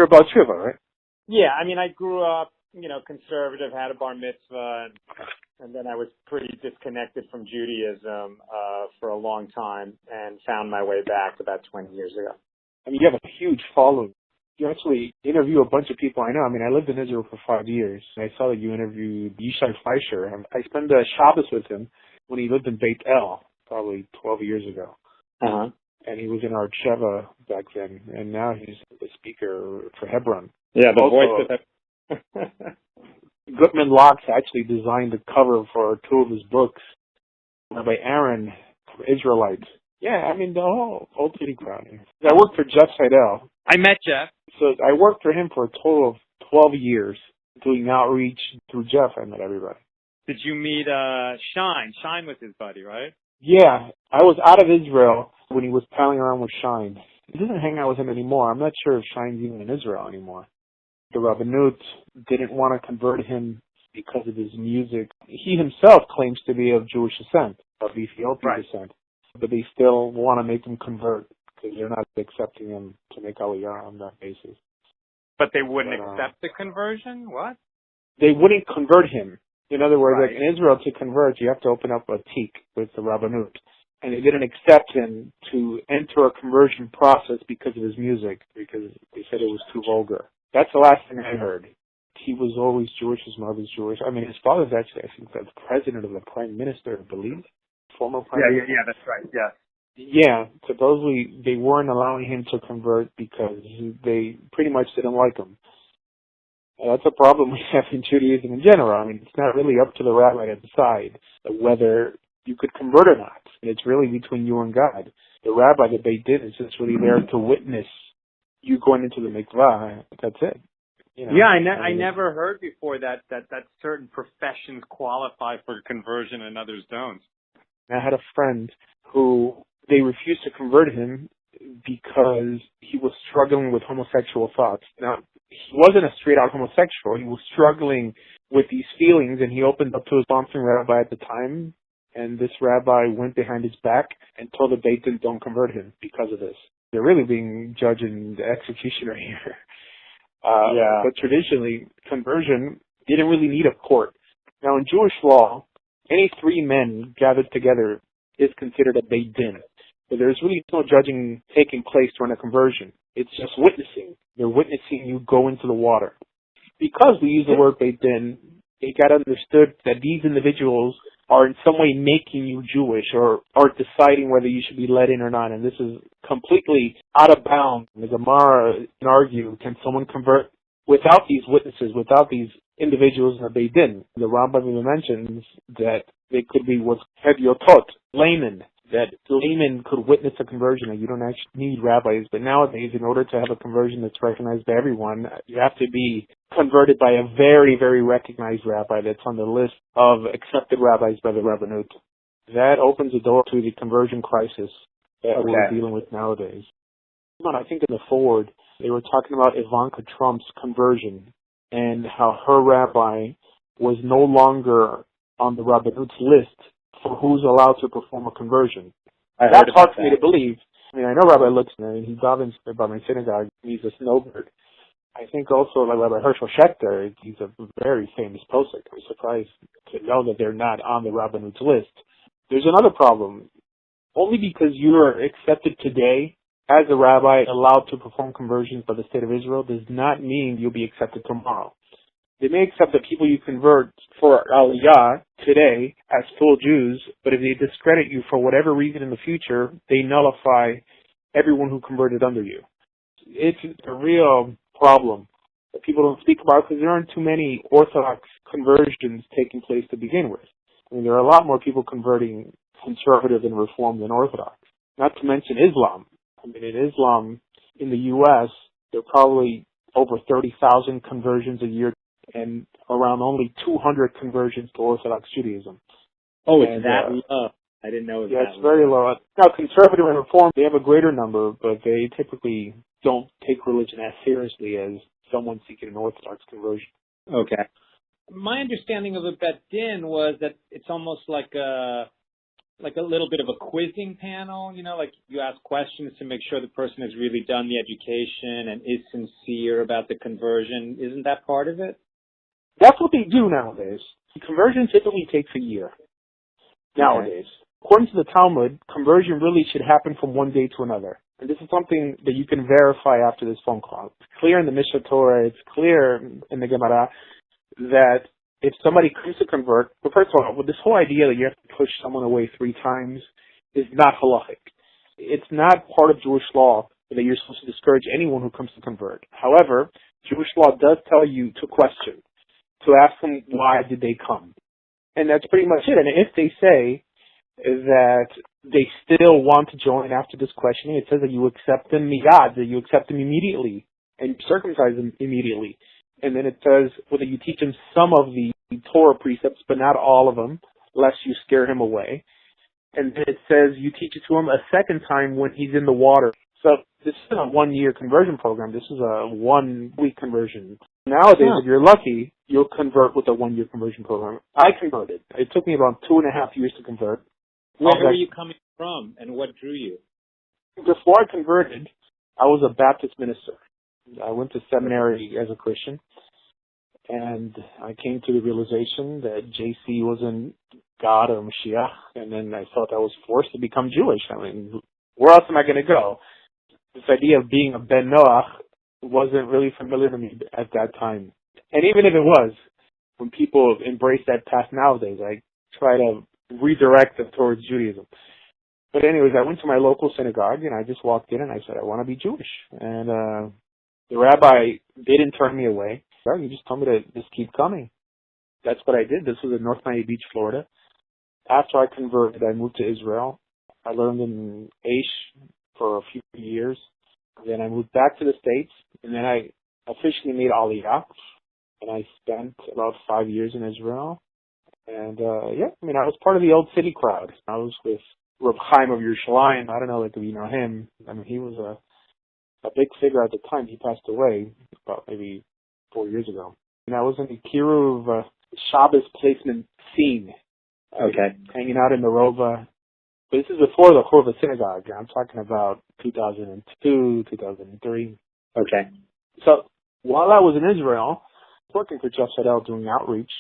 You're about Shiva, right? Yeah, I mean, I grew up, conservative, had a bar mitzvah, and then I was pretty disconnected from Judaism for a long time and found my way back about 20 years ago. I mean, you have a huge following. You actually interview a bunch of people I know. I mean, I lived in Israel for 5 years. I saw that you interviewed Yishai Fleischer. And I spent a Shabbos with him when he lived in Beit El, probably 12 years ago. Uh-huh. And he was in our Sheva back then. And now he's the speaker for Hebron. Yeah, the also, voice of Gutman Locks actually designed the cover for 2 of his books. Rabbi Aaron, Israelites. Yeah, I mean, the whole Titty crowd. I worked for Jeff Seidel. I met Jeff. So I worked for him for a total of 12 years doing outreach through Jeff. I met everybody. Did you meet Shine? Shine was his buddy, right? Yeah, I was out of Israel when he was palling around with Shine. He doesn't hang out with him anymore. I'm not sure if Shine's even in Israel anymore. The Rabbanut didn't want to convert him because of his music. He himself claims to be of Jewish descent, of Ethiopian descent, but they still want to make him convert because they're not accepting him to make Aliyah on that basis. But they wouldn't accept the conversion? What? They wouldn't convert him. In other words, like in Israel, to convert, you have to open up a teak with the Rabbanut. And they didn't accept him to enter a conversion process because of his music, because they said it was too vulgar. That's the last thing I heard. He was always Jewish, his mother's Jewish. I mean, his father's actually, I think, the president of the prime minister, I believe. Former prime minister. Yeah, that's right, yeah. Yeah, supposedly they weren't allowing him to convert because they pretty much didn't like him. And that's a problem we have in Judaism in general. I mean, it's not really up to the rabbi to decide whether you could convert or not. It's really between you and God. The rabbi, the Beit Din, is just really there to witness you going into the mikvah. That's it. Yeah, I never heard before that certain professions qualify for conversion and others don't. I had a friend who they refused to convert him because he was struggling with homosexual thoughts. Now, he wasn't a straight-out homosexual. He was struggling with these feelings, and he opened up to his sponsoring rabbi at the time, and this rabbi went behind his back and told the Beit Din, don't convert him because of this. They're really being judged and the executioner here. But traditionally, conversion didn't really need a court. Now, in Jewish law, any 3 men gathered together is considered a Beit Din. But there's really no judging taking place during a conversion. It's just witnessing. They're witnessing you go into the water. Because we use the word Beit Din, it got understood that these individuals are in some way making you Jewish or are deciding whether you should be let in or not. And this is completely out of bounds. The Gemara can argue, can someone convert without these witnesses, without these individuals in the Beit Din? The Rambam even mentions that they could be what's Hedyotot, laymen, that laymen could witness a conversion, and you don't actually need rabbis. But nowadays, in order to have a conversion that's recognized by everyone, you have to be converted by a very, very recognized rabbi that's on the list of accepted rabbis by the Rabbanut. That opens the door to the conversion crisis that we're dealing with nowadays. I think in the forward, they were talking about Ivanka Trump's conversion and how her rabbi was no longer on the Rabbanut's list for who's allowed to perform a conversion. That's hard for me to believe. I mean, I know Rabbi Lutzner, and he davens by my synagogue. He's a snowbird. I think also like Rabbi Herschel Schechter, he's a very famous posek. I'm surprised to know that they're not on the Rabbanut's list. There's another problem. Only because you are accepted today as a rabbi allowed to perform conversions by the state of Israel does not mean you'll be accepted tomorrow. They may accept the people you convert for Aliyah today as full Jews, but if they discredit you for whatever reason in the future, they nullify everyone who converted under you. It's a real problem that people don't speak about because there aren't too many Orthodox conversions taking place to begin with. I mean, there are a lot more people converting conservative and Reform than Orthodox. Not to mention Islam. I mean, in Islam, in the U.S., there are probably over 30,000 conversions a year and around only 200 conversions to Orthodox Judaism. Oh, it's that low. I didn't know it was that low. Yeah, it's very low. Now, conservative and Reform, they have a greater number, but they typically don't take religion as seriously as someone seeking an Orthodox conversion. Okay. My understanding of a Beit Din was that it's almost like a like a little bit of a quizzing panel, like you ask questions to make sure the person has really done the education and is sincere about the conversion. Isn't that part of it? That's what they do nowadays. Conversion typically takes a year nowadays. Okay. According to the Talmud, conversion really should happen from one day to another. And this is something that you can verify after this phone call. It's clear in the Mishnah Torah, it's clear in the Gemara that if somebody comes to convert, well, first of all, with this whole idea that you have to push someone away 3 times is not halachic. It's not part of Jewish law that you're supposed to discourage anyone who comes to convert. However, Jewish law does tell you to question, to ask them why did they come. And that's pretty much it. And if they say that they still want to join after this questioning, it says that you accept them miyad, that you accept them immediately and circumcise them immediately. And then it says whether you teach him some of the Torah precepts, but not all of them, lest you scare him away. And then it says you teach it to him a second time when he's in the water. So this is a 1-year conversion program. This is a 1-week conversion. Nowadays, if you're lucky, you'll convert with a 1-year conversion program. I converted. It took me about 2.5 years to convert. Where were you coming from, and what drew you? Before I converted, I was a Baptist minister. I went to seminary as a Christian, and I came to the realization that JC wasn't God or Mashiach, and then I felt I was forced to become Jewish. I mean, where else am I going to go? This idea of being a Ben Noach wasn't really familiar to me at that time. And even if it was, when people embrace that path nowadays, I try to redirect them towards Judaism. But anyways, I went to my local synagogue, and I just walked in, and I said, I want to be Jewish. And the rabbi didn't turn me away. So he just told me to just keep coming. That's what I did. This was in North Miami Beach, Florida. After I converted, I moved to Israel. I learned in Aish for a few years. Then I moved back to the States, and then I officially made Aliyah. And I spent about 5 years in Israel. And, I was part of the old city crowd. I was with Reb Chaim of Yerushalayim. I don't know if you know him. I mean, he was a big figure at the time. He passed away about maybe 4 years ago. And I was in the Kiruv Shabbos placement scene. Okay. Hanging out in the Rova. But this is before the Chorva synagogue. I'm talking about 2002, 2003. Okay. So while I was in Israel, working for Jeff Sedel doing outreach.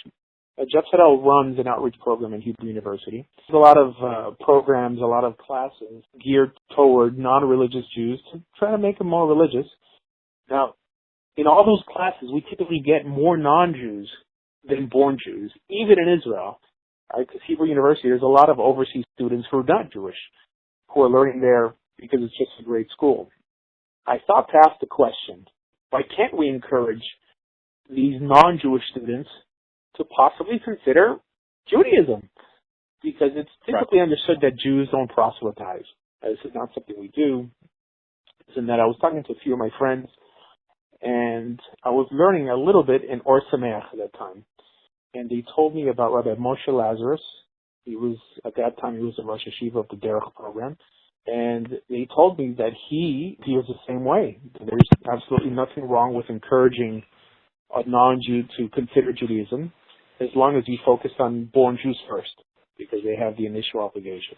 Jeff Sedel runs an outreach program at Hebrew University. There's a lot of programs, a lot of classes geared toward non-religious Jews to try to make them more religious. Now, in all those classes, we typically get more non-Jews than born Jews, even in Israel. Because Hebrew University, there's a lot of overseas students who are not Jewish, who are learning there because it's just a great school. I thought to ask the question, why can't we encourage these non-Jewish students to possibly consider Judaism? Because it's typically understood that Jews don't proselytize. This is not something we do. And that I was talking to a few of my friends, and I was learning a little bit in Or Sameach at that time. And they told me about Rabbi Moshe Lazarus. At that time, he was the Rosh Hashiva of the Derech program. And they told me that he feels the same way. There's absolutely nothing wrong with encouraging a non-Jew to consider Judaism, as long as you focus on born Jews first, because they have the initial obligation.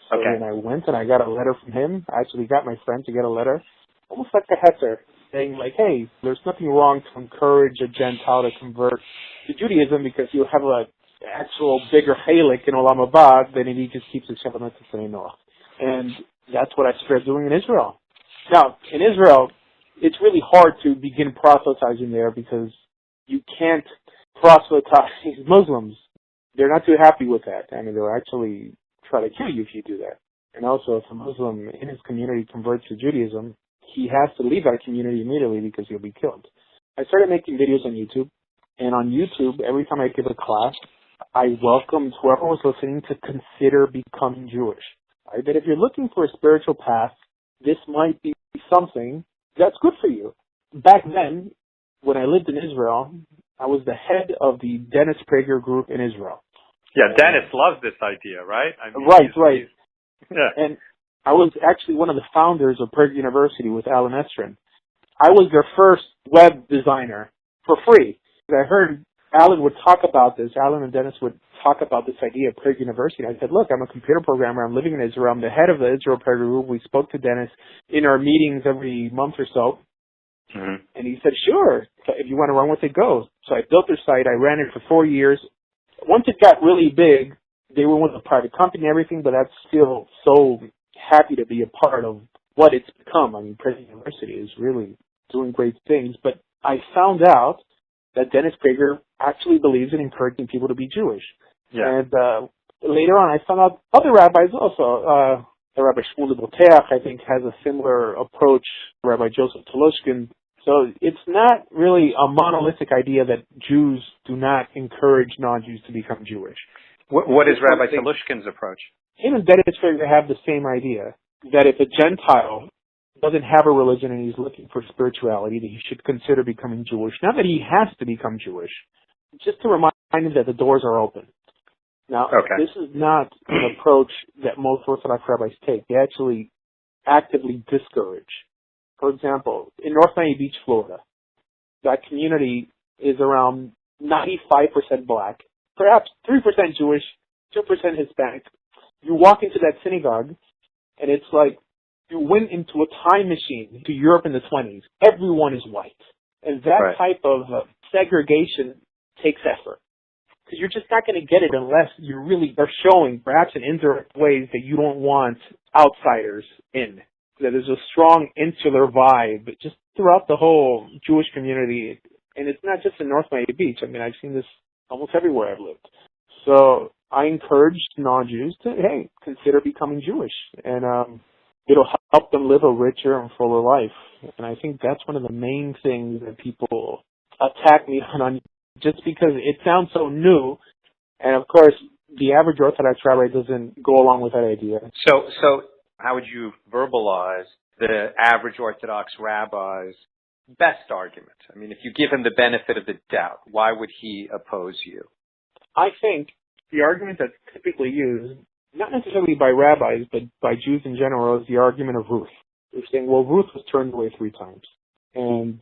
So then I went and I got a letter from him. I actually got my friend to get a letter, almost like a heter, saying like, hey, there's nothing wrong to encourage a Gentile to convert to Judaism because you have an actual bigger chalik in Olam Haba than if he just keeps his Shabbat Mitzvah Noach. And that's what I started doing in Israel. Now, in Israel, it's really hard to begin proselytizing there because you can't proselytize Muslims. They're not too happy with that. I mean, they'll actually try to kill you if you do that. And also, if a Muslim in his community converts to Judaism, he has to leave that community immediately because he'll be killed. I started making videos on YouTube, and on YouTube, every time I give a class, I welcomed whoever was listening to consider becoming Jewish. Right? That if you're looking for a spiritual path, this might be something that's good for you. Back then, when I lived in Israel, I was the head of the Dennis Prager group in Israel. Yeah, Dennis loves this idea, right? I mean, right. Yeah. And I was actually one of the founders of Prager University with Alan Estrin. I was their first web designer for free. I heard Alan would talk about this. Alan and Dennis would talk about this idea of Prager University. I said, look, I'm a computer programmer. I'm living in Israel. I'm the head of the Israel Prager group. We spoke to Dennis in our meetings every month or so. Mm-hmm. And he said, sure, if you want to run with it, go. So I built their site. I ran it for 4 years. Once it got really big, they were with a private company and everything, but that's still so happy to be a part of what it's become. I mean, Prager University is really doing great things. But I found out that Dennis Prager actually believes in encouraging people to be Jewish. Yeah. And later on, I found out other rabbis also. Rabbi Shmuel Boteach, I think, has a similar approach. Rabbi Joseph Telushkin. So it's not really a monolithic idea that Jews do not encourage non-Jews to become Jewish. What is Rabbi Telushkin's approach? Him and Dennis Prager have the same idea, that if a Gentile doesn't have a religion and he's looking for spirituality, that he should consider becoming Jewish. Not that he has to become Jewish, just to remind him that the doors are open. Now, This is not an approach that most Orthodox rabbis take. They actually actively discourage. For example, in North Miami Beach, Florida, that community is around 95% black, perhaps 3% Jewish, 2% Hispanic. You walk into that synagogue, and it's like you went into a time machine to Europe in the 20s. Everyone is white. And that type of segregation takes effort. Because you're just not going to get it unless you really are showing, perhaps in indirect ways, that you don't want outsiders in. That there's a strong insular vibe just throughout the whole Jewish community. And it's not just in North Miami Beach. I mean, I've seen this almost everywhere I've lived. So I encourage non-Jews to, hey, consider becoming Jewish. And it'll help them live a richer and fuller life. And I think that's one of the main things that people attack me on, just because it sounds so new. And, of course, the average Orthodox rabbi doesn't go along with that idea. So how would you verbalize the average Orthodox rabbi's best argument? I mean, if you give him the benefit of the doubt, why would he oppose you? I think the argument that's typically used, not necessarily by rabbis, but by Jews in general, is the argument of Ruth. They're saying, well, Ruth was turned away 3 times. And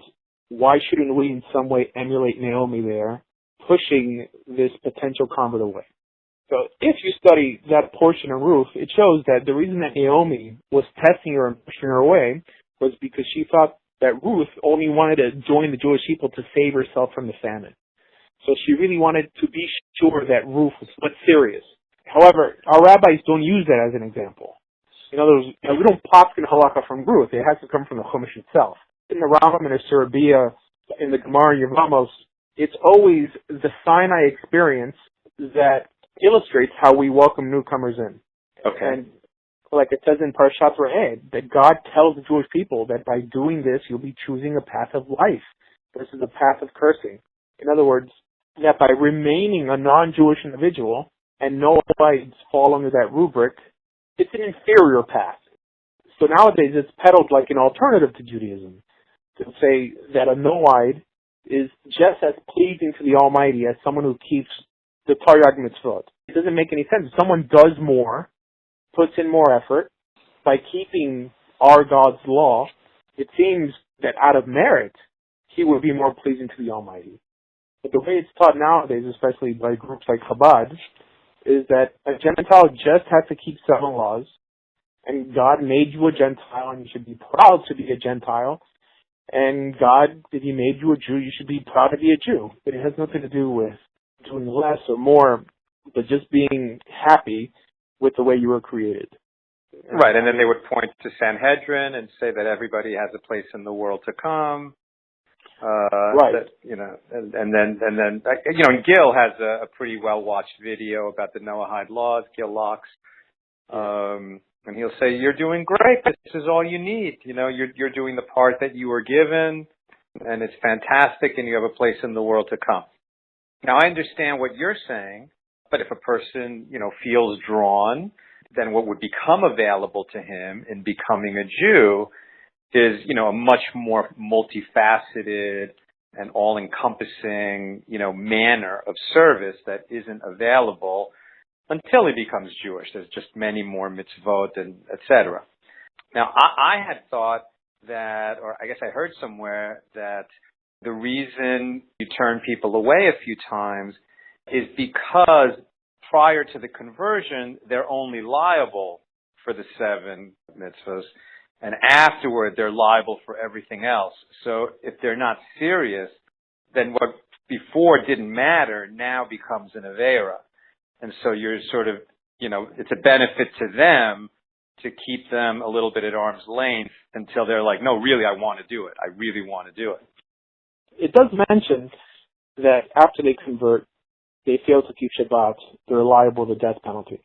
why shouldn't we in some way emulate Naomi there, pushing this potential convert away? So if you study that portion of Ruth, it shows that the reason that Naomi was testing her and pushing her away was because she thought that Ruth only wanted to join the Jewish people to save herself from the famine. So she really wanted to be sure that Ruth was serious. However, our rabbis don't use that as an example. In other words, we don't poskin halakha from Ruth. It has to come from the Chumash itself. In the Rambam and the Sirabia, in the Gemara and Yevamos, it's always the Sinai experience that illustrates how we welcome newcomers in. Okay. And like it says in Parashat Re'eh, that God tells the Jewish people that by doing this, you'll be choosing a path of life versus a path of cursing. In other words, that by remaining a non-Jewish individual, and no whites fall under that rubric, it's an inferior path. So nowadays it's peddled like an alternative to Judaism, to say that a no-white is just as pleasing to the Almighty as someone who keeps the Taryag mitzvot. It doesn't make any sense. If someone does more, puts in more effort, by keeping our God's law, it seems that out of merit, he would be more pleasing to the Almighty. But the way it's taught nowadays, especially by groups like Chabad, is that a Gentile just has to keep 7 laws, and God made you a Gentile, and you should be proud to be a Gentile. And God, if He made you a Jew, you should be proud to be a Jew. But it has nothing to do with doing less or more, but just being happy with the way you were created. Right, and then they would point to Sanhedrin and say that everybody has a place in the world to come. Right. That, and then Gil has a pretty well-watched video about the Noahide laws, Gil Locks. And he'll say, you're doing great. This is all you need. You're doing the part that you were given, and it's fantastic, and you have a place in the world to come. Now, I understand what you're saying, but if a person, feels drawn, then what would become available to him in becoming a Jew is, a much more multifaceted and all-encompassing, manner of service that isn't available until he becomes Jewish. There's just many more mitzvot and et cetera. Now, I had thought that, or I guess I heard somewhere that The reason you turn people away a few times is because prior to the conversion, they're only liable for the 7 mitzvahs, and afterward they're liable for everything else. So if they're not serious, then what before didn't matter now becomes an avera. And so you're sort of, it's a benefit to them to keep them a little bit at arm's length until they're like, no, really, I want to do it. I really want to do it. It does mention that after they convert, they fail to keep Shabbat, they're liable to the death penalty.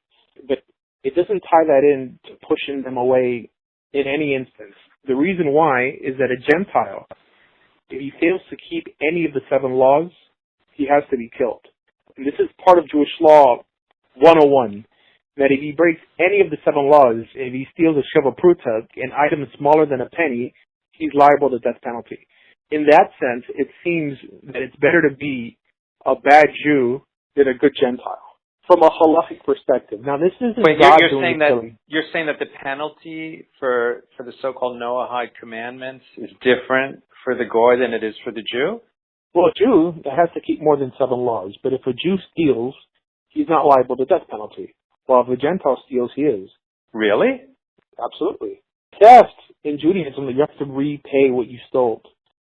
But it doesn't tie that in to pushing them away in any instance. The reason why is that a Gentile, if he fails to keep any of the 7 laws, he has to be killed. And this is part of Jewish law 101, that if he breaks any of the 7 laws, if he steals a sheva pruta, an item smaller than a penny, he's liable to death penalty. In that sense, it seems that it's better to be a bad Jew than a good Gentile, from a halachic perspective. Now, this isn't God doing the killing. You're saying that the penalty for the so-called Noahide commandments is different for the Goy than it is for the Jew? Well, a Jew has to keep more than 7 laws, but if a Jew steals, he's not liable to death penalty. While if a Gentile steals, he is. Really? Absolutely. Theft in Judaism, you have to repay what you stole.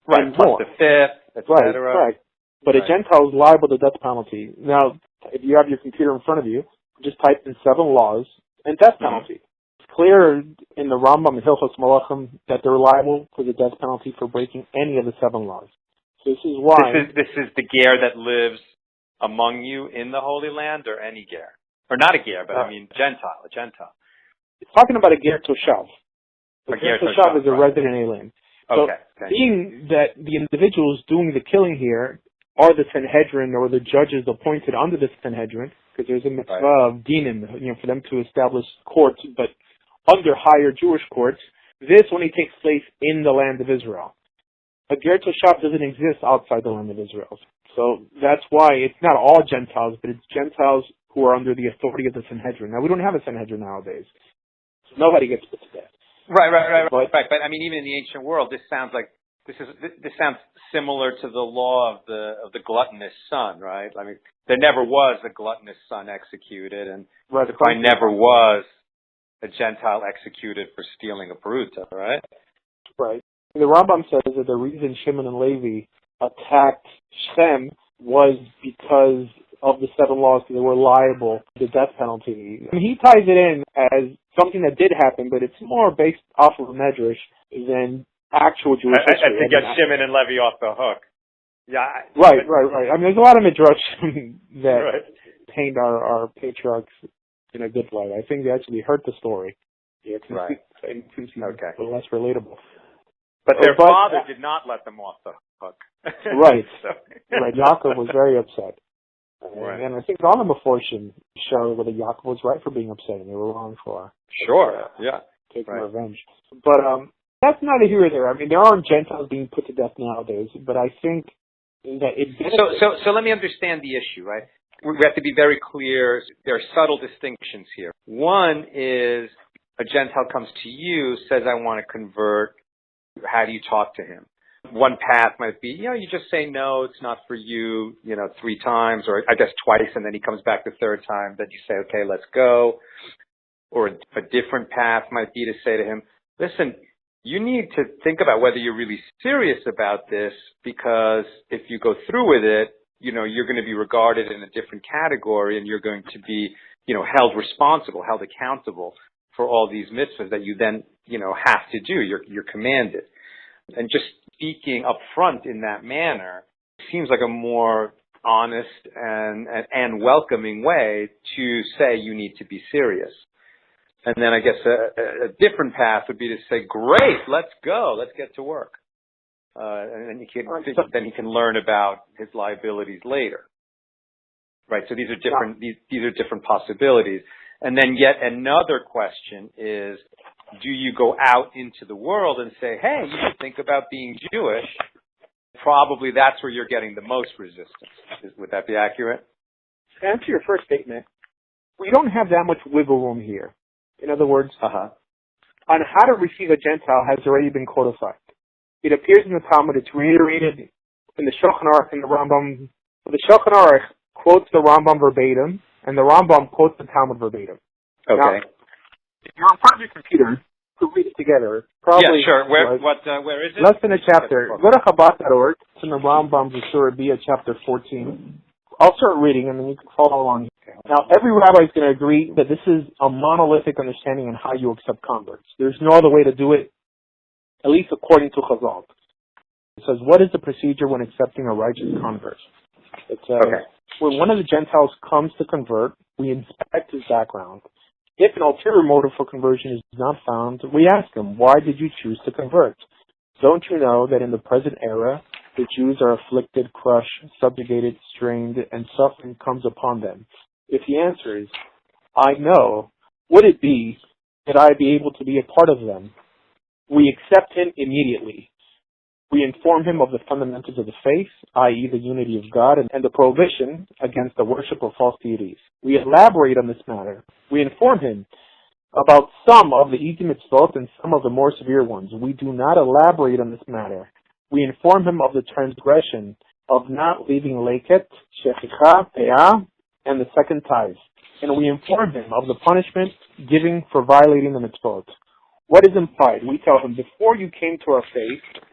Right, plus more. The fifth, etc. Right, correct. But a Gentile is liable to death penalty. Now, if you have your computer in front of you, just type in 7 laws and death penalty. It's clear in the Rambam and Hilchos Malachim that they're liable for the death penalty for breaking any of the 7 laws. So this is why... This is the ger that lives among you in the Holy Land, or any ger? Or not a ger, but I mean a Gentile. It's talking about a ger toshav. A ger toshav is a resident alien. So being that the individuals doing the killing here are the Sanhedrin or the judges appointed under the Sanhedrin, because there's a mitzvah of dinim, for them to establish courts, but under higher Jewish courts, this only takes place in the land of Israel. A ger toshav doesn't exist outside the land of Israel. So that's why it's not all Gentiles, but it's Gentiles who are under the authority of the Sanhedrin. Now, we don't have a Sanhedrin nowadays, so nobody gets put to death. Right. But I mean, even in the ancient world, this sounds similar to the law of the gluttonous son, right? I mean, there never was a gluttonous son executed, and there probably never was a Gentile executed for stealing a pruta, right? Right. The Rambam says that the reason Shimon and Levi attacked Shem was because of the 7 laws, because they were liable to the death penalty. I mean, he ties it in as something that did happen, but it's more based off of a medrash than actual Jewish history. To get Shimon and Levi off the hook. Yeah. Right. I mean, there's a lot of midrash that paint our patriarchs in a good light. I think they actually hurt the story. Yeah, it's a little less relatable. But their father did not let them off the hook. Right. Right. Yaakov was very upset. And I think on the Meforshim show whether Yaakov was right for being upset and they were wrong for taking revenge. But that's neither here or there. I mean, there aren't Gentiles being put to death nowadays, but I think that it... So let me understand the issue, right? We have to be very clear. There are subtle distinctions here. One is a Gentile comes to you, says, I want to convert. How do you talk to him? One path might be, you just say, no, it's not for you, 3 times, or I guess twice, and then he comes back the 3rd time. Then you say, okay, let's go. Or a different path might be to say to him, listen, you need to think about whether you're really serious about this, because if you go through with it, you're going to be regarded in a different category, and you're going to be, held responsible, held accountable for all these mitzvahs that you then, have to do. You're commanded. And just speaking up front in that manner seems like a more honest and welcoming way to say you need to be serious. And then I guess a different path would be to say, great, let's go, let's get to work. And then he can learn about his liabilities later. Right, so these are different these are different possibilities. And then yet another question is, do you go out into the world and say, hey, you should think about being Jewish? Probably that's where you're getting the most resistance. Would that be accurate? To answer your first statement, we don't have that much wiggle room here. In other words, on how to receive a Gentile has already been codified. It appears in the Talmud, it's reiterated in the Shulchan Aruch and the Rambam. The Shulchan Aruch quotes the Rambam verbatim, and the Rambam quotes the Talmud verbatim. Okay. Now, if you're on front of your computer, to read it together. Probably. Yeah, sure. Where is it? Less than a chapter. Go to Chabad.org. It's in the Rambam's Surah chapter 14. I'll start reading, and then you can follow along. Now, every rabbi is going to agree that this is a monolithic understanding on how you accept converts. There's no other way to do it, at least according to Chazal. It says, what is the procedure when accepting a righteous convert? It says, when one of the Gentiles comes to convert, we inspect his background. If an ulterior motive for conversion is not found, we ask him, why did you choose to convert? Don't you know that in the present era, the Jews are afflicted, crushed, subjugated, strained, and suffering comes upon them? If the answer is, I know, would it be that I be able to be a part of them? We accept him immediately. We inform him of the fundamentals of the faith, i.e. the unity of God, and the prohibition against the worship of false deities. We elaborate on this matter. We inform him about some of the easy mitzvot and some of the more severe ones. We do not elaborate on this matter. We inform him of the transgression of not leaving leket, shechicha, peah, and the second tithe. And we inform him of the punishment given for violating the mitzvot. What is implied? We tell him, before you came to our faith,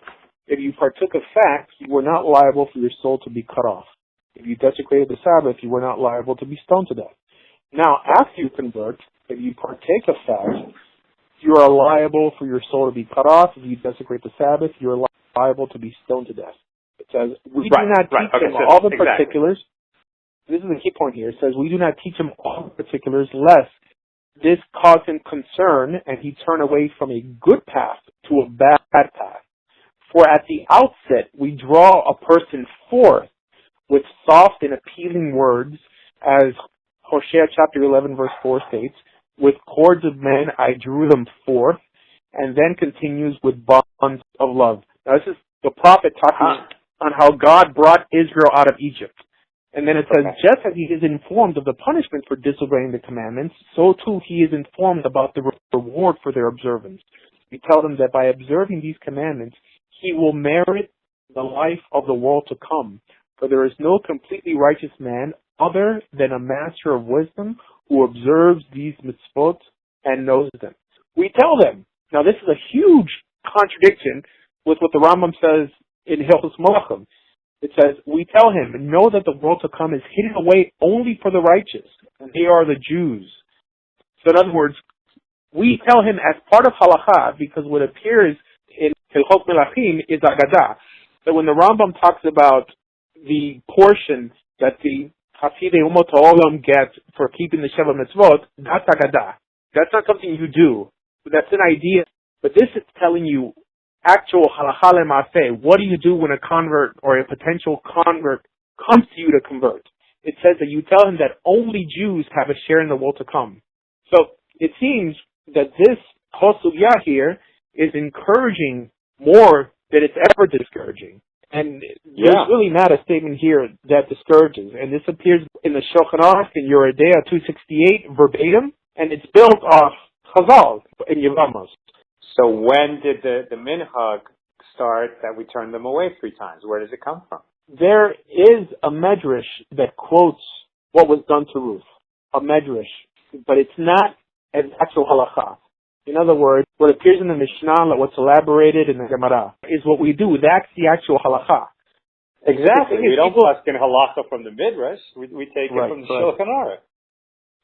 if you partook of fast, you were not liable for your soul to be cut off. If you desecrated the Sabbath, you were not liable to be stoned to death. Now, after you convert, if you partake of fast, you are liable for your soul to be cut off. If you desecrate the Sabbath, you are liable to be stoned to death. It says, we do not teach him all the particulars. This is the key point here. It says, we do not teach him all the particulars, lest this cause him concern and he turn away from a good path to a bad path. For at the outset, we draw a person forth with soft and appealing words, as Hosea chapter 11 verse 4 states, with cords of men I drew them forth, and then continues with bonds of love. Now this is the prophet talking on how God brought Israel out of Egypt. And then it says, just as he is informed of the punishment for disobeying the commandments, so too he is informed about the reward for their observance. We tell them that by observing these commandments, he will merit the life of the world to come. For there is no completely righteous man other than a master of wisdom who observes these mitzvot and knows them. We tell them. Now this is a huge contradiction with what the Rambam says in Hilchos Malachim. It says, we tell him, know that the world to come is hidden away only for the righteous, and they are the Jews. So in other words, we tell him as part of halakha, because what appears in Hilchot Melachim is Agadah. So when the Rambam talks about the portion that the Hasidei Umot HaOlam get for keeping the Sheva Mitzvot, that's Agadah. That's not something you do. That's an idea. But this is telling you actual halakha le'maseh. What do you do when a convert or a potential convert comes to you to convert? It says that you tell him that only Jews have a share in the world to come. So it seems that this whole sugya here is encouraging more than it's ever discouraging. And there's really not a statement here that discourages. And this appears in the Shulchan Aruch in Yoreh De'ah 268 verbatim, and it's built off Chazal in Yevamos. So when did the minhag start that we turned them away 3 times? Where does it come from? There is a medrash that quotes what was done to Ruth. A medrash. But it's not an actual halakha. In other words, what appears in the Mishnah, what's elaborated in the Gemara, is what we do. That's the actual halakha. Exactly. We don't paskin halakha from the midrash. We take it from the Shulchan Aruch.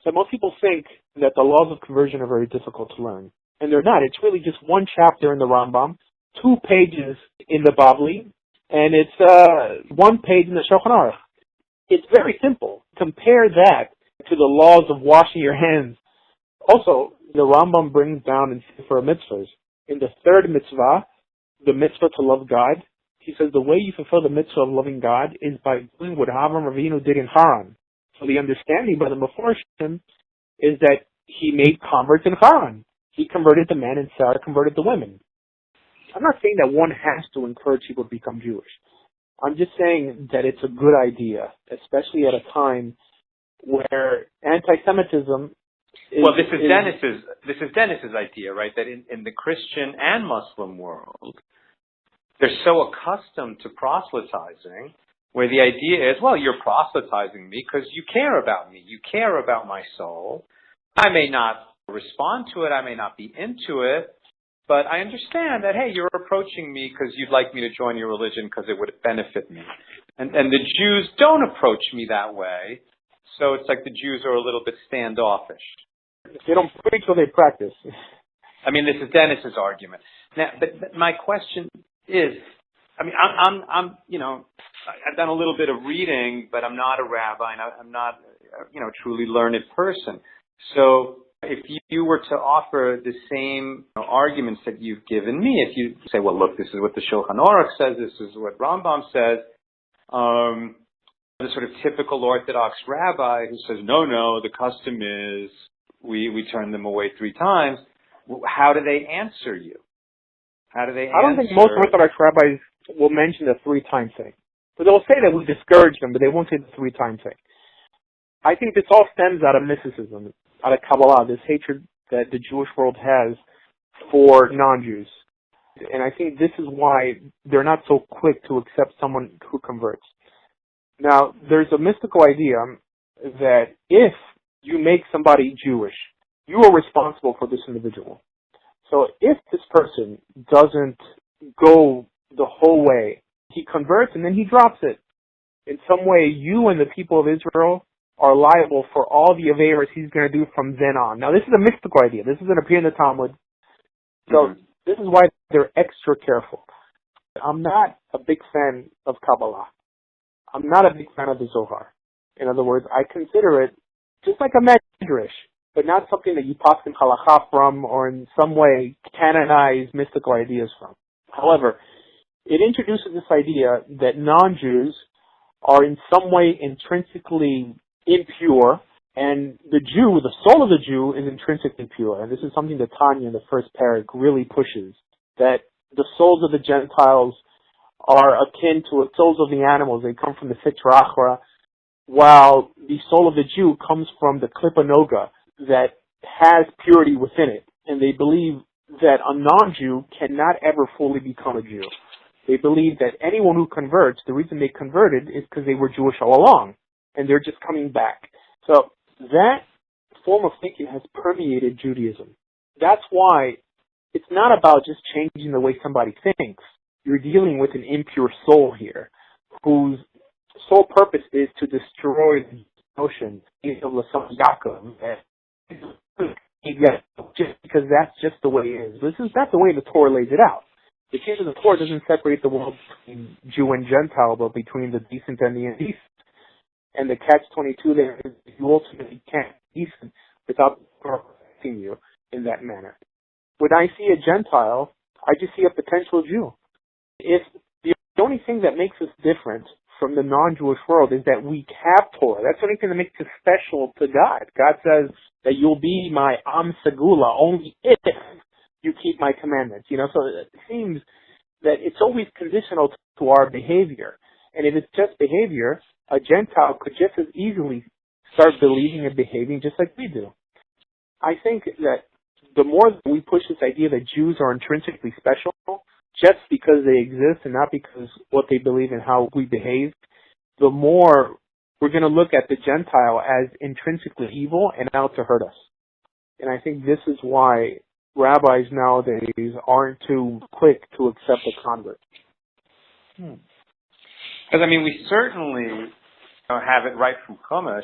So most people think that the laws of conversion are very difficult to learn. And they're not. It's really just 1 chapter in the Rambam, 2 pages in the Bavli, and it's 1 page in the Shulchan Aruch. It's very simple. Compare that to the laws of washing your hands. Also, the Rambam brings down in Sefer Mitzvahs, in the 3rd mitzvah, the mitzvah to love God, he says the way you fulfill the mitzvah of loving God is by doing what Avram Avinu did in Haran. So the understanding by the Meforshim is that he made converts in Haran. He converted the men and Sarah converted the women. I'm not saying that one has to encourage people to become Jewish. I'm just saying that it's a good idea, especially at a time where anti-Semitism is... Well, this is Dennis's idea, right? That in the Christian and Muslim world, they're so accustomed to proselytizing, where the idea is, well, you're proselytizing me because you care about me. You care about my soul. I may not respond to it. I may not be into it. But I understand that, hey, you're approaching me because you'd like me to join your religion because it would benefit me. And the Jews don't approach me that way. So it's like the Jews are a little bit standoffish. They don't preach or they practice. I mean, this is Dennis's argument. Now, but my question is, I mean, I'm, you know, I've done a little bit of reading, but I'm not a rabbi, and I'm not, you know, a truly learned person. So if you were to offer the same arguments that you've given me, if you say, well, look, this is what the Shulchan Aruch says, this is what Rambam says, the sort of typical Orthodox rabbi who says, no, the custom is we turn them away 3 times. How do they answer you? How do they answer? I don't think most Orthodox rabbis will mention the 3-time thing. But they'll say that we discourage them, but they won't say the 3-time thing. I think this all stems out of mysticism, out of Kabbalah, this hatred that the Jewish world has for non-Jews. And I think this is why they're not so quick to accept someone who converts. Now, there's a mystical idea that if you make somebody Jewish, you are responsible for this individual. So if this person doesn't go the whole way, he converts and then he drops it. In some way, you and the people of Israel are liable for all the aveiros he's going to do from then on. Now, this is a mystical idea. This doesn't appear in the Talmud. So this is why they're extra careful. I'm not a big fan of Kabbalah. I'm not a big fan of the Zohar. In other words, I consider it just like a medrash, but not something that you paskin halakha from or in some way canonize mystical ideas from. However, it introduces this idea that non-Jews are in some way intrinsically impure, and the Jew, the soul of the Jew, is intrinsically pure. And this is something that Tanya in the first parak really pushes, that the souls of the Gentiles are akin to the souls of the animals. They come from the Sitra Achra, while the soul of the Jew comes from the Klippa Noga that has purity within it. And they believe that a non-Jew cannot ever fully become a Jew. They believe that anyone who converts, the reason they converted is because they were Jewish all along, and they're just coming back. So that form of thinking has permeated Judaism. That's why it's not about just changing the way somebody thinks. You're dealing with an impure soul here, whose sole purpose is to destroy the notion of Lasam Yaakov, just because that's just the way it is. This is not the way the Torah lays it out. The case of the Torah doesn't separate the world between Jew and Gentile, but between the decent and the indecent. And the catch-22 there is you ultimately can't be decent without protecting you in that manner. When I see a Gentile, I just see a potential Jew. If the only thing that makes us different from the non-Jewish world is that we have Torah, that's the only thing that makes us special to God. God says that you'll be my Am Segula only if you keep my commandments. So it seems that it's always conditional to our behavior. And if it's just behavior, a Gentile could just as easily start believing and behaving just like we do. I think that the more that we push this idea that Jews are intrinsically special, just because they exist and not because what they believe and how we behave, the more we're going to look at the Gentile as intrinsically evil and out to hurt us. And I think this is why rabbis nowadays aren't too quick to accept a convert. Because, we certainly have it right from Chumash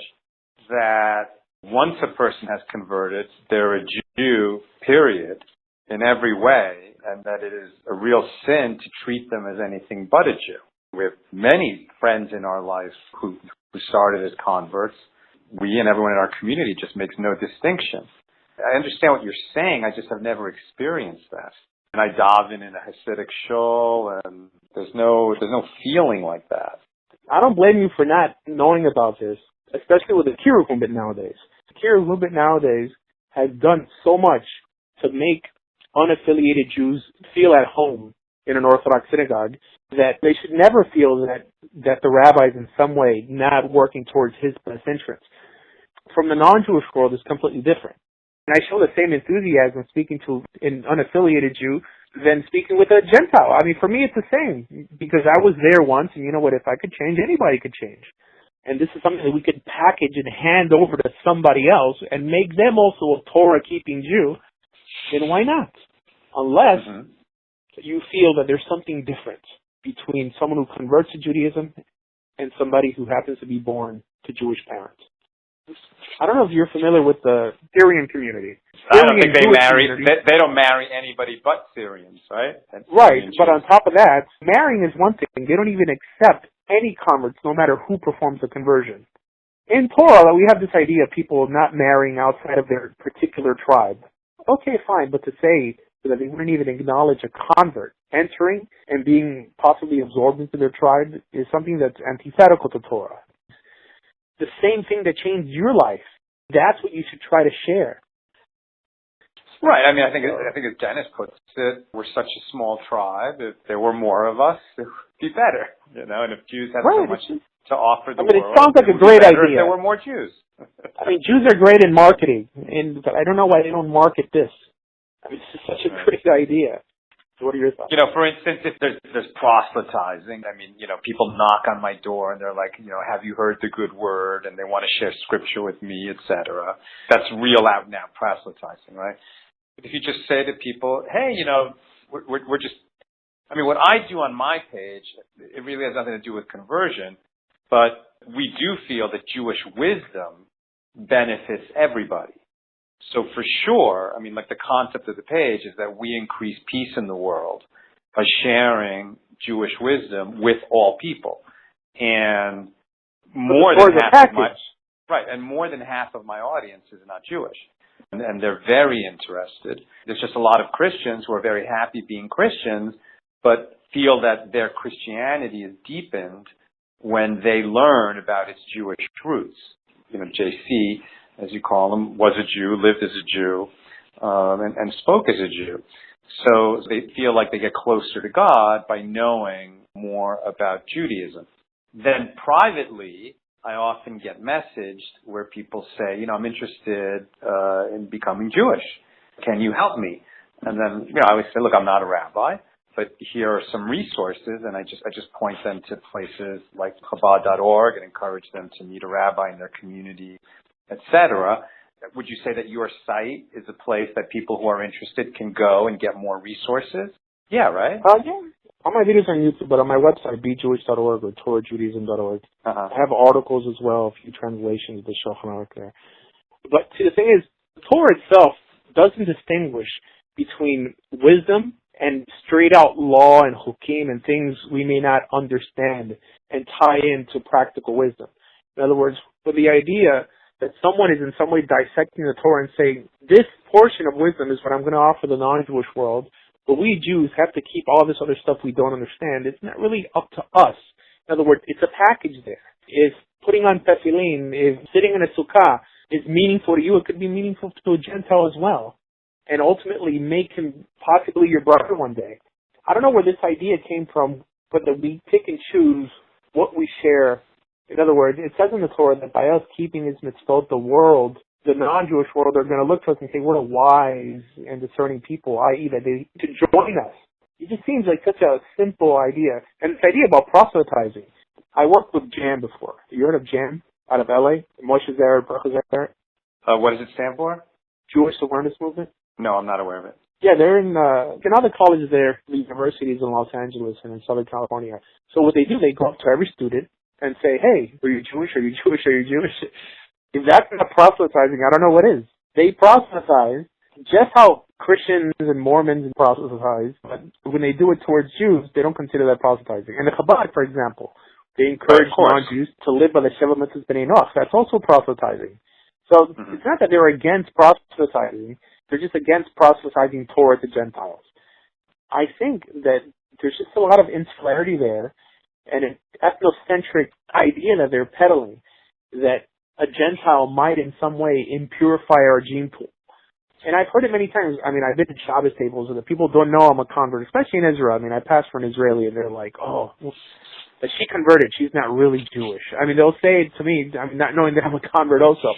that once a person has converted, they're a Jew, period, in every way, and that it is a real sin to treat them as anything but a Jew. We have many friends in our lives who started as converts. We and everyone in our community just makes no distinction. I understand what you're saying, I just have never experienced that. And I daven in a Hasidic shul, and there's no feeling like that. I don't blame you for not knowing about this, especially with the Kiruv movement nowadays. The Kiruv movement nowadays has done so much to make unaffiliated Jews feel at home in an Orthodox synagogue that they should never feel that the rabbi is in some way not working towards his best interest. From the non-Jewish world, it's completely different. And I show the same enthusiasm speaking to an unaffiliated Jew than speaking with a Gentile. I mean, for me, it's the same, because I was there once, and you know what, if I could change, anybody could change. And this is something that we could package and hand over to somebody else and make them also a Torah-keeping Jew, then why not? Unless you feel that there's something different between someone who converts to Judaism and somebody who happens to be born to Jewish parents. I don't know if you're familiar with the Syrian community. I don't think they marry. They don't marry anybody but Syrians, right? Right, but on top of that, marrying is one thing. They don't even accept any converts, no matter who performs the conversion. In Torah, we have this idea of people not marrying outside of their particular tribe. Okay, fine, but to say that they wouldn't even acknowledge a convert entering and being possibly absorbed into their tribe is something that's antithetical to Torah. The same thing that changed your life, that's what you should try to share. Right. I mean, I think as Dennis puts it, we're such a small tribe. If there were more of us, it would be better. You know, and if Jews have so much to offer the world, it sounds like a great idea. If there were more Jews. I mean, Jews are great in marketing, but I don't know why they don't market this. I mean, this is such a great idea. So what are your thoughts? You know, for instance, if there's proselytizing, I mean, you know, people knock on my door and they're like, you know, have you heard the good word? And they want to share scripture with me, etc. That's real out and out proselytizing, right? But if you just say to people, hey, you know, we're just, I mean, what I do on my page, it really has nothing to do with conversion, but we do feel that Jewish wisdom benefits everybody. So for sure, I mean, like the concept of the page is that we increase peace in the world by sharing Jewish wisdom with all people. And more than half of my audience is not Jewish. And they're very interested. There's just a lot of Christians who are very happy being Christians, but feel that their Christianity is deepened when they learn about its Jewish roots. You know, JC, as you call him, was a Jew, lived as a Jew, and spoke as a Jew. So they feel like they get closer to God by knowing more about Judaism. Then privately, I often get messaged where people say, you know, I'm interested in becoming Jewish. Can you help me? And then, you know, I always say, look, I'm not a rabbi, but here are some resources, and I just point them to places like Chabad.org and encourage them to meet a rabbi in their community, etc. Would you say that your site is a place that people who are interested can go and get more resources? Yeah, right? Yeah. All my videos are on YouTube, but on my website, bejewish.org or TorahJudaism.org. I have articles as well, a few translations of the Shulchan Aruch there. But see, the thing is, the Torah itself doesn't distinguish between wisdom and straight-out law and hukim and things we may not understand and tie into practical wisdom. In other words, with the idea that someone is in some way dissecting the Torah and saying, this portion of wisdom is what I'm going to offer the non-Jewish world, but we Jews have to keep all this other stuff we don't understand. It's not really up to us. In other words, it's a package there. If putting on tefillin, if sitting in a sukkah is meaningful to you, it could be meaningful to a Gentile as well. And ultimately make him possibly your brother one day. I don't know where this idea came from, but that we pick and choose what we share. In other words, it says in the Torah that by us keeping his mitzvot, the world, the non-Jewish world, are going to look to us and say, we're a wise and discerning people, i.e. that they should join us. It just seems like such a simple idea. And this idea about proselytizing. I worked with JAM before. You heard of JAM out of LA? Moshe Zeret, Baruch Zeret? What does it stand for? Jewish Awareness Movement. No, I'm not aware of it. Yeah, they're in other colleges there, the universities in Los Angeles and in Southern California. So what they do, they go up to every student and say, hey, are you Jewish? Are you Jewish? Are you Jewish? If that's not proselytizing, I don't know what is. They proselytize just how Christians and Mormons proselytize, but when they do it towards Jews, they don't consider that proselytizing. And the Chabad, for example, they encourage non-Jews to live by the Sheva Mitzvahs B'nai Noach. That's also proselytizing. So it's not that they're against proselytizing. They're just against proselytizing Torah to Gentiles. I think that there's just a lot of insularity there and an ethnocentric idea that they're peddling that a Gentile might in some way impurify our gene pool. And I've heard it many times. I mean, I've been to Shabbos tables and the people don't know I'm a convert, especially in Israel. I mean, I passed for an Israeli and they're like, oh, but she converted. She's not really Jewish. I mean, they'll say it to me, I mean, not knowing that I'm a convert also.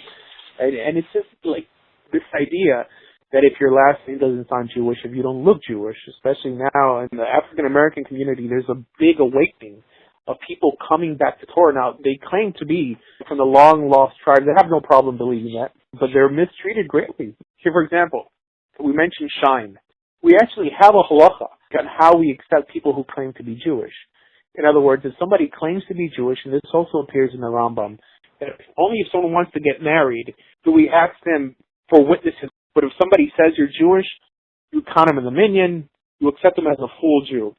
And it's just like this idea that if your last name doesn't sound Jewish, if you don't look Jewish, especially now in the African American community, there's a big awakening of people coming back to Torah. Now, they claim to be from the long lost tribe. They have no problem believing that, but they're mistreated greatly. Here, for example, we mentioned shine. We actually have a halacha on how we accept people who claim to be Jewish. In other words, if somebody claims to be Jewish, and this also appears in the Rambam, that only if someone wants to get married do we ask them for witnesses. But if somebody says you're Jewish, you count them as a minion, you accept them as a full Jew.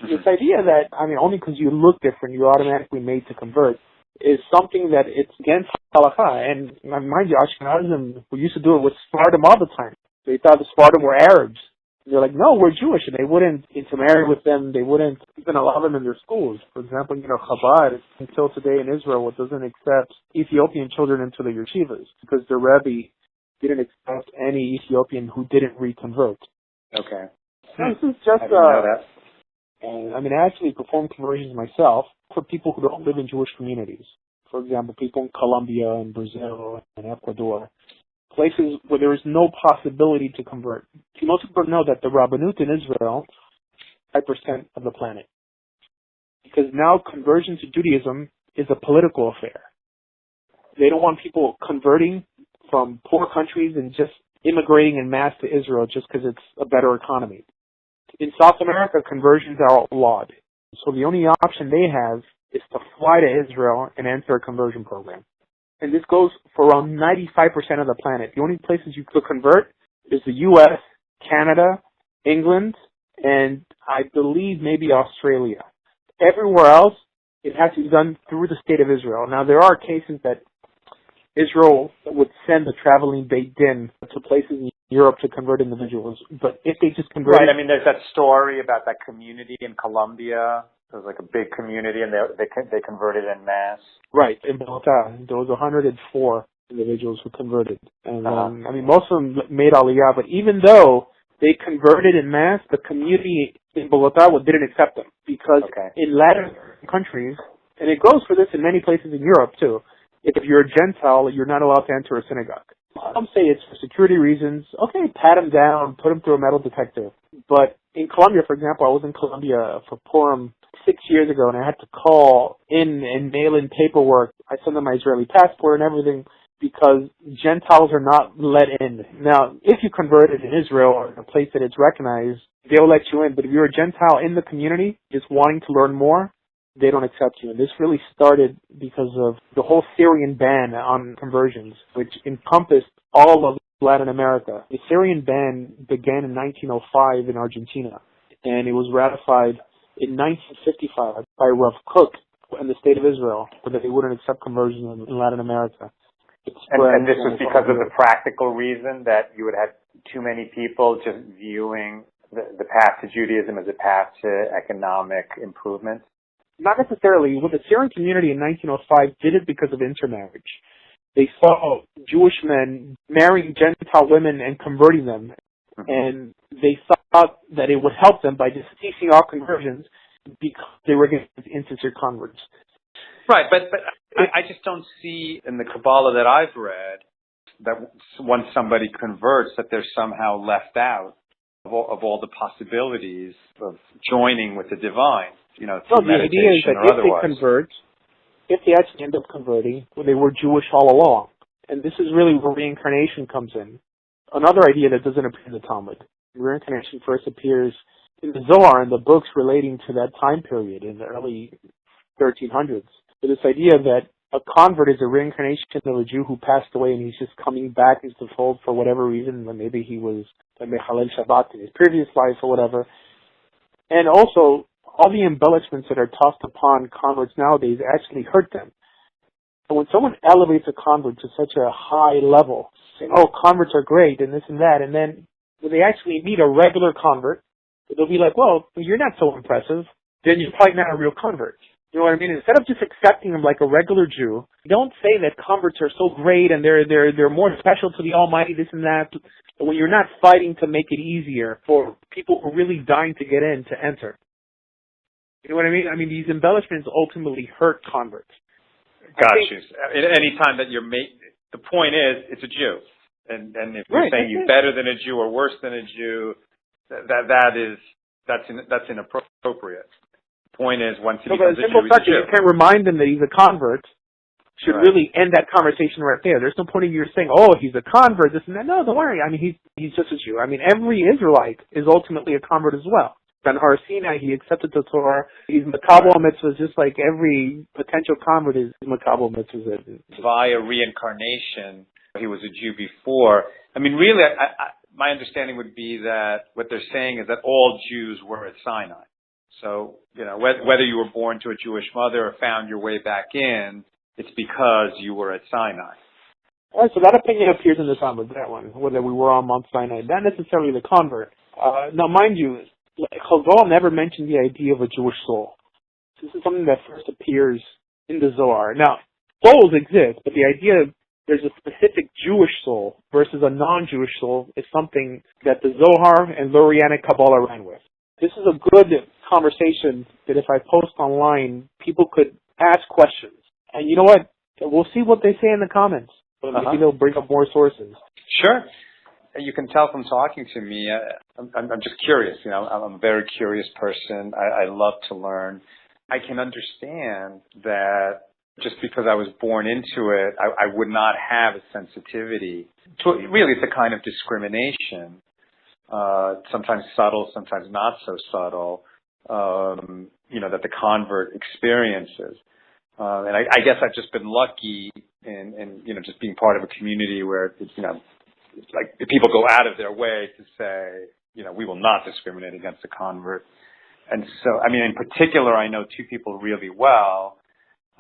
This idea that, only because you look different, you're automatically made to convert, is something that it's against halakha. And mind you, Ashkenazim, we used to do it with Sephardim all the time. They thought the Sephardim were Arabs. And they're like, no, we're Jewish. And they wouldn't intermarry with them. They wouldn't even allow them in their schools. For example, Chabad, until today in Israel, doesn't accept Ethiopian children into the yeshivas because the Rebbe didn't accept any Ethiopian who didn't reconvert. Okay. So this is just, I didn't know that. And I actually perform conversions myself for people who don't live in Jewish communities. For example, people in Colombia and Brazil and Ecuador, places where there is no possibility to convert. Most people know that the Rabbanut in Israel is 5% of the planet. Because now conversion to Judaism is a political affair. They don't want people converting from poor countries and just immigrating en masse to Israel just because it's a better economy. In South America, conversions are outlawed. So the only option they have is to fly to Israel and enter a conversion program. And this goes for around 95% of the planet. The only places you could convert is the U.S., Canada, England, and I believe maybe Australia. Everywhere else, it has to be done through the state of Israel. Now, there are cases that Israel would send a traveling Beit Din to places in Europe to convert individuals, but if they just convert... Right, there's that story about that community in Colombia. There was like a big community, and they converted en masse. Right, in Bogota, there was 104 individuals who converted. And most of them made Aliyah, but even though they converted en masse, the community in Bogota didn't accept them, because in Latin countries, and it goes for this in many places in Europe too, if you're a Gentile, you're not allowed to enter a synagogue. Some say it's for security reasons. Okay, pat them down, put them through a metal detector. But in Colombia, for example, I was in Colombia for Purim 6 years ago, and I had to call in and mail in paperwork. I sent them my Israeli passport and everything because Gentiles are not let in. Now, if you converted in Israel or in a place that it's recognized, they'll let you in. But if you're a Gentile in the community just wanting to learn more, they don't accept you. And this really started because of the whole Syrian ban on conversions, which encompassed all of Latin America. The Syrian ban began in 1905 in Argentina, and it was ratified in 1955 by Rav Kook and the State of Israel, so that they wouldn't accept conversions in Latin America. And this was because of the practical reason that you would have too many people just viewing the path to Judaism as a path to economic improvement? Not necessarily. Well, the Syrian community in 1905 did it because of intermarriage. They saw Jewish men marrying Gentile women and converting them. And they thought that it would help them by just ceasing all conversions because they were against insincere converts. Right, but I just don't see in the Kabbalah that I've read that once somebody converts that they're somehow left out of all the possibilities of joining with the divine. Well, the idea is that if they convert, if they actually end up converting, they were Jewish all along. And this is really where reincarnation comes in. Another idea that doesn't appear in the Talmud. Reincarnation first appears in the Zohar and the books relating to that time period in the early 1300s. So this idea that a convert is a reincarnation of a Jew who passed away and he's just coming back into the fold for whatever reason. Maybe he was a Mechalel Shabbat in his previous life or whatever. And also, all the embellishments that are tossed upon converts nowadays actually hurt them. So when someone elevates a convert to such a high level, saying, oh, converts are great and this and that, and then when they actually meet a regular convert, they'll be like, well, you're not so impressive, then you're probably not a real convert. You know what I mean? Instead of just accepting them like a regular Jew, don't say that converts are so great and they're more special to the Almighty, this and that, when you're not fighting to make it easier for people who are really dying to get in to enter. You know what I mean? These embellishments ultimately hurt converts. Gotcha. Any time that the point is, it's a Jew. And if you're saying he's better than a Jew or worse than a Jew, that's inappropriate. The point is, once he becomes a Jew, he's a Jew. You can't remind him that he's a convert. Should really end that conversation right there. There's no point in you saying, "Oh, he's a convert," this and that. No, don't worry. I mean, he's just a Jew. I mean, every Israelite is ultimately a convert as well. Ben Har Sinai, he accepted the Torah. He's makabel mitzvahs, just like every potential convert is makabel mitzvahs. Via reincarnation, he was a Jew before. I mean, really, my understanding would be that what they're saying is that all Jews were at Sinai. So, whether you were born to a Jewish mother or found your way back in, it's because you were at Sinai. All right, so that opinion appears in the Talmud, that one, whether we were on Mount Sinai, not necessarily the convert. Now, mind you, Chazal never mentioned the idea of a Jewish soul. This is something that first appears in the Zohar. Now, souls exist, but the idea there's a specific Jewish soul versus a non-Jewish soul is something that the Zohar and Lurianic Kabbalah ran with. This is a good conversation that if I post online, people could ask questions. And you know what? We'll see what they say in the comments. Maybe they'll bring up more sources. Sure. You can tell from talking to me, I'm just curious. I'm a very curious person. I love to learn. I can understand that just because I was born into it, I would not have a sensitivity to really it's a kind of discrimination. Sometimes subtle, sometimes not so subtle, that the convert experiences. And I guess I've just been lucky in just being part of a community where it's like people go out of their way to say, we will not discriminate against a convert. And so, I mean, in particular, I know two people really well.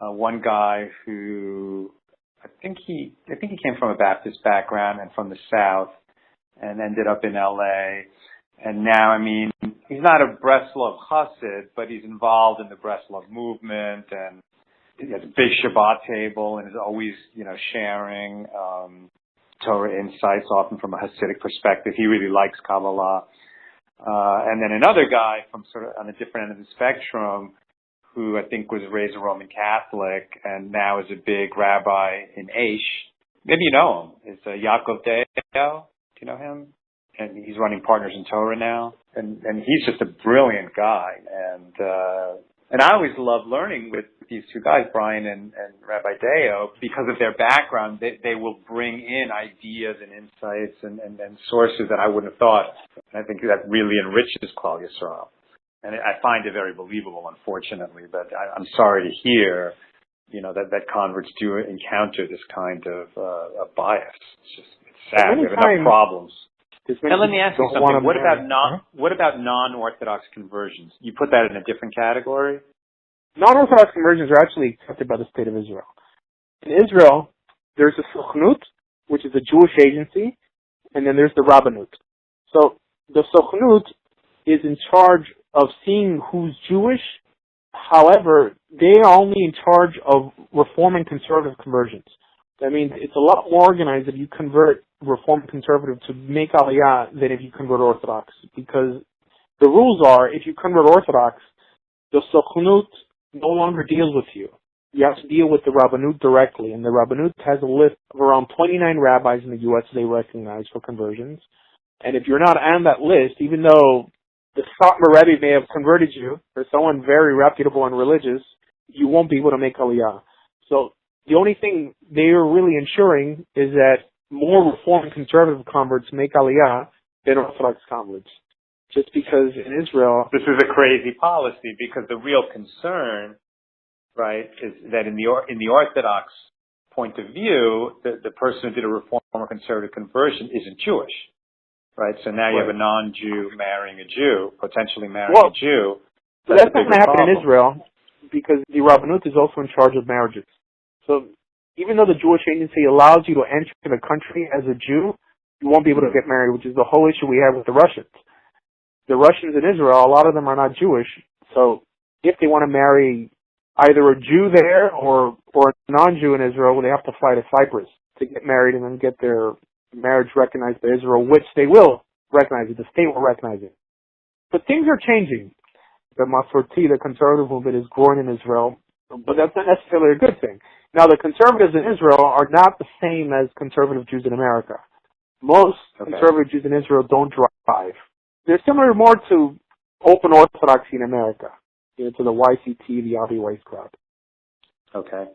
One guy who I think he came from a Baptist background and from the South and ended up in LA. And now, I mean, he's not a Breslov Chassid, but he's involved in the Breslov movement, and he has a big Shabbat table and is always, sharing Torah insights, often from a Hasidic perspective. He really likes Kabbalah. And then another guy from sort of on the different end of the spectrum, who I think was raised a Roman Catholic and now is a big rabbi in Aish. Maybe you know him. It's Yaakov Deo. Do you know him? And he's running Partners in Torah now. And he's just a brilliant guy. And I always love learning with these two guys, Brian and Rabbi Deo, because of their background. They will bring in ideas and insights and sources that I wouldn't have thought. And I think that really enriches Klal Yisrael. And I find it very believable, unfortunately. But I'm sorry to hear, that converts do encounter this kind of bias. It's sad. We have enough problems. And let me ask you something. What about non-Orthodox conversions? You put that in a different category? Non-Orthodox conversions are actually accepted by the State of Israel. In Israel, there's a Sochnut, which is a Jewish agency, and then there's the Rabbanut. So the Sochnut is in charge of seeing who's Jewish. However, they are only in charge of reforming conservative conversions. That means it's a lot more organized if you convert Reform Conservative to make Aliyah than if you convert Orthodox. Because the rules are, if you convert Orthodox, the Sochnut no longer deals with you. You have to deal with the Rabbanut directly. And the Rabbanut has a list of around 29 rabbis in the U.S. they recognize for conversions. And if you're not on that list, even though the Satmar Rebbe may have converted you, or someone very reputable and religious, you won't be able to make Aliyah. So the only thing they are really ensuring is that more Reform and Conservative converts make Aliyah than Orthodox converts. Just because in Israel... This is a crazy policy, because the real concern, right, is that in the Orthodox point of view, the person who did a Reform or Conservative conversion isn't Jewish, right? So now you have a non-Jew marrying a Jew, potentially marrying a Jew. That's not going to happen in Israel, because the Rabbanut is also in charge of marriages. So even though the Jewish agency allows you to enter the country as a Jew, you won't be able to get married, which is the whole issue we have with the Russians. The Russians in Israel, a lot of them are not Jewish, so if they want to marry either a Jew there or a non-Jew in Israel, they have to fly to Cyprus to get married and then get their marriage recognized by Israel, which they will recognize it. The state will recognize it. But things are changing. The Masorti, the conservative movement, is growing in Israel, but that's not necessarily a good thing. Now, the conservatives in Israel are not the same as conservative Jews in America. Most Okay. conservative Jews in Israel don't drive. They're similar more to open orthodoxy in America, to the YCT, the Avi Weiss crowd. Okay.